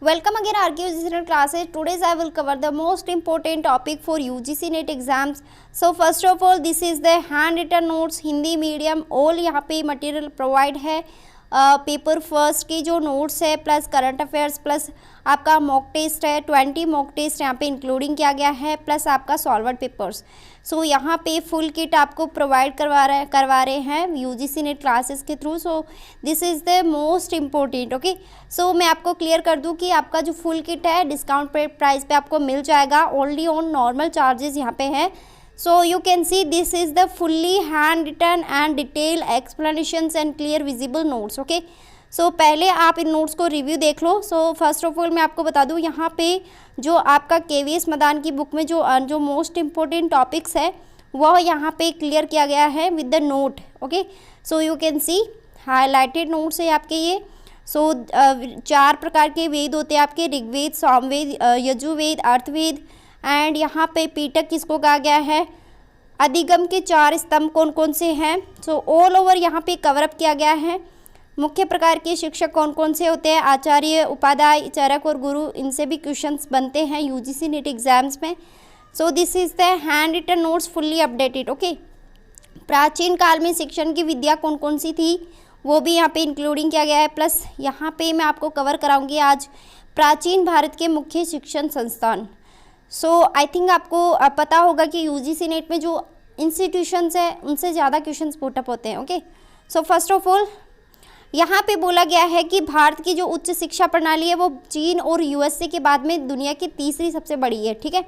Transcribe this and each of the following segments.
Welcome again RKUGC classes. Today's I will cover the most important topic for UGC NET exams. So first of all, this is the handwritten notes Hindi medium all यहाँ पे material provide है. Paper first की जो notes है plus current affairs plus आपका mock test है. 20 mock test यहाँ पे इंक्लूडिंग किया गया है प्लस आपका सॉल्वर्ड पेपर्स. सो यहाँ पे फुल किट आपको प्रोवाइड करवा रहे हैं यूजीसी नेट क्लासेस के through. So this is the most important. Okay, so मैं आपको क्लियर कर दूँ कि आपका जो फुल किट है डिस्काउंट प्राइस पे आपको मिल जाएगा. ओनली ऑन नॉर्मल चार्जेस यहाँ पे है. So you can see this is the fully handwritten and detailed explanations and clear visible notes. Okay, so पहले आप इन नोट्स को रिव्यू देख लो. So फर्स्ट ऑफ ऑल मैं आपको बता दूं यहाँ पे जो आपका KVS मदान की बुक में जो मोस्ट इम्पोर्टेंट टॉपिक्स है वह यहाँ पे क्लियर किया गया है with the note. Okay, so you can see highlighted notes है आपके ये. सो 4 प्रकार के वेद होते हैं आपके, ऋग्वेद, सामवेद, यजुर्वेद, अर्थवेद. एंड यहाँ पे पीटक किसको कहा गया है, अधिगम के 4 स्तंभ कौन कौन से हैं. सो ऑल ओवर यहाँ पे कवरअप किया गया है. मुख्य प्रकार के शिक्षक कौन कौन से होते हैं, आचार्य, उपाध्याय, चरक और गुरु. इनसे भी क्वेश्चंस बनते हैं यूजीसी नेट एग्जाम्स में. So this is the hand written notes fully updated. Okay, प्राचीन काल में शिक्षण की विद्या कौन कौन सी थी वो भी यहाँ पे इंक्लूडिंग किया गया है. प्लस यहाँ पे मैं आपको कवर कराऊंगी आज प्राचीन भारत के मुख्य शिक्षण संस्थान. सो आई थिंक आपको पता होगा कि यूजीसी नेट में जो इंस्टीट्यूशंस है उनसे ज़्यादा क्वेश्चंस पुटअप होते हैं. Okay, so first of all यहाँ पे बोला गया है कि भारत की जो उच्च शिक्षा प्रणाली है वो चीन और यूएसए के बाद में दुनिया की तीसरी सबसे बड़ी है. ठीक है,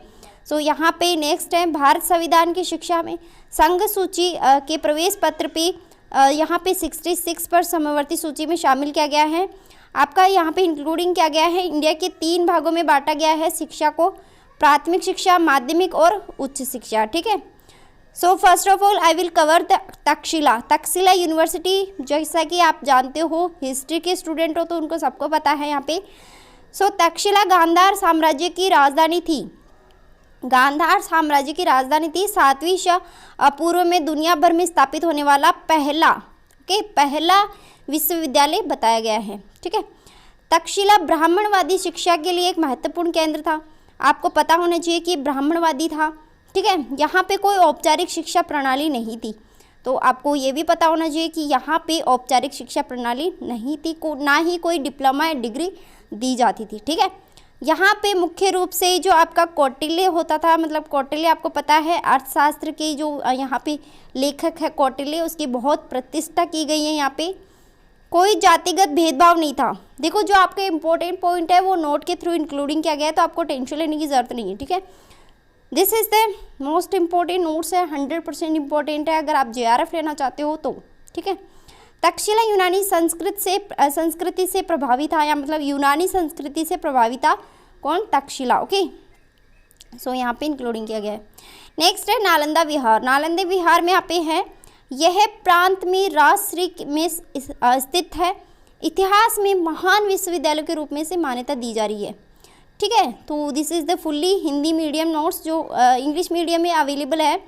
सो यहाँ पे नेक्स्ट है भारत संविधान की शिक्षा में संघ सूची के प्रवेश पत्र पे यहाँ पे 66 पर समवर्ती सूची में शामिल किया गया है. आपका यहाँ पे इंक्लूडिंग किया गया है इंडिया के 3 भागों में बांटा गया है शिक्षा को, प्राथमिक शिक्षा, माध्यमिक और उच्च शिक्षा. ठीक है, so first of all I will cover the Takshashila university. जैसा कि आप जानते हो, हिस्ट्री के स्टूडेंट हो तो उनको सबको पता है यहाँ पे. सो तक्षशिला गांधार साम्राज्य की राजधानी थी. गांधार साम्राज्य की राजधानी थी. 7वीं पूर्व में दुनिया भर में स्थापित होने वाला पहला विश्वविद्यालय बताया गया है. ठीक है, तक्षशिला ब्राह्मणवादी शिक्षा के लिए एक महत्वपूर्ण केंद्र था. आपको पता होना चाहिए कि ब्राह्मणवादी था. ठीक है, यहाँ पे कोई औपचारिक शिक्षा प्रणाली नहीं थी. तो आपको ये भी पता होना चाहिए कि यहाँ पे औपचारिक शिक्षा प्रणाली नहीं थी, ना ही कोई डिप्लोमा या डिग्री दी जाती थी. ठीक है, यहाँ पे मुख्य रूप से जो आपका कौटिल्य होता था, मतलब कौटिल्य आपको पता है अर्थशास्त्र के जो यहाँ पे लेखक है कौटिल्य, उसकी बहुत प्रतिष्ठा की गई है. यहाँ पे कोई जातिगत भेदभाव नहीं था. देखो, जो आपके इंपॉर्टेंट पॉइंट है वो नोट के थ्रू इंक्लूडिंग किया गया है, तो आपको टेंशन लेने की ज़रूरत नहीं है. ठीक है, this is the most important notes है, 100% इम्पोर्टेंट है अगर आप JRF लेना चाहते हो तो. ठीक है, तक्षशिला यूनानी संस्कृति से प्रभावित था, या मतलब यूनानी संस्कृति से प्रभावित था. कौन? तक्षशिला. ओके, सो यहाँ पे इंक्लूडिंग किया गया है. नेक्स्ट है नालंदा विहार. नालंदा विहार में यहाँ पे है, यह प्रांत में राजश्री में स्थित है. इतिहास में महान विश्वविद्यालय के रूप में से मान्यता दी जा रही है. ठीक है, तो this is the fully Hindi medium notes जो इंग्लिश मीडियम में अवेलेबल है,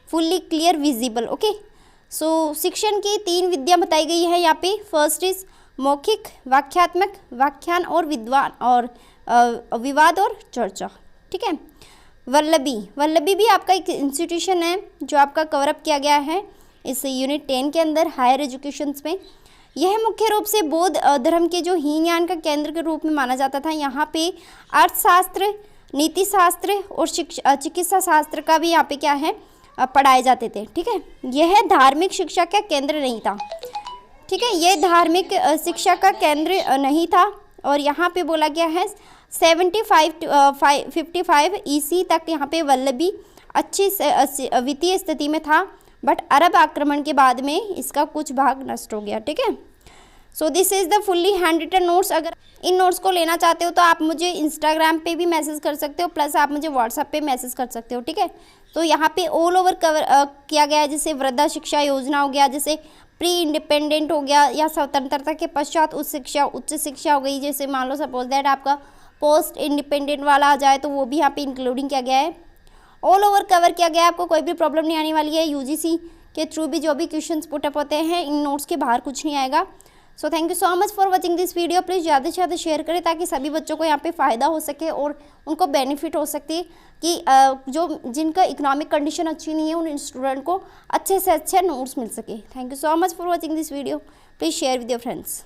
फुल्ली क्लियर विजिबल. ओके, सो शिक्षण की 3 विद्या बताई गई है यहाँ पे. फर्स्ट इज मौखिक, वाक्यात्मक, व्याख्यान और विवाद और चर्चा. ठीक है, वल्लभी भी आपका एक इंस्टीट्यूशन है जो आपका कवरअप किया गया है इस यूनिट 10 के अंदर हायर एजुकेशंस में. यह मुख्य रूप से बौद्ध धर्म के जो हीनयान का केंद्र के रूप में माना जाता था. यहाँ पे अर्थशास्त्र, नीति शास्त्र और चिकित्सा शास्त्र का भी यहाँ पे क्या है पढ़ाए जाते थे. ठीक है, यह धार्मिक शिक्षा का केंद्र नहीं था. ठीक है, यह धार्मिक शिक्षा का केंद्र नहीं था. और यहाँ पे बोला गया है 55 ईसी तक यहाँ पे वल्लभी अच्छी वित्तीय स्थिति में था, बट अरब आक्रमण के बाद में इसका कुछ भाग नष्ट हो गया. ठीक है, so this is the fully hand written notes. अगर इन नोट्स को लेना चाहते हो तो आप मुझे इंस्टाग्राम पे भी मैसेज कर सकते हो, प्लस आप मुझे व्हाट्सएप पे मैसेज कर सकते हो. ठीक है, तो यहाँ पे ऑल ओवर कवर किया गया है, जैसे वृद्धा शिक्षा योजना हो गया, जैसे प्री इंडिपेंडेंट हो गया, या स्वतंत्रता के पश्चात उच्च शिक्षा हो गई. जैसे मान लो सपोज दैट आपका पोस्ट इंडिपेंडेंट वाला आ जाए तो वो भी यहाँ पे इंक्लूडिंग किया गया है. ऑल ओवर कवर किया गया है, आपको कोई भी प्रॉब्लम नहीं आने वाली है. यूजीसी के थ्रू भी जो भी क्वेश्चंस पुटअप होते हैं इन नोट्स के बाहर कुछ नहीं आएगा. So thank you so much for watching this video. Please ज़्यादा से ज़्यादा शेयर करें ताकि सभी बच्चों को यहाँ पे फ़ायदा हो सके और उनको बेनिफिट हो सकती कि जो जिनका इकोनॉमिक कंडीशन अच्छी नहीं है उन स्टूडेंट को अच्छे से अच्छे नोट्स मिल सके। Thank you so much for watching this video. Please share with your friends.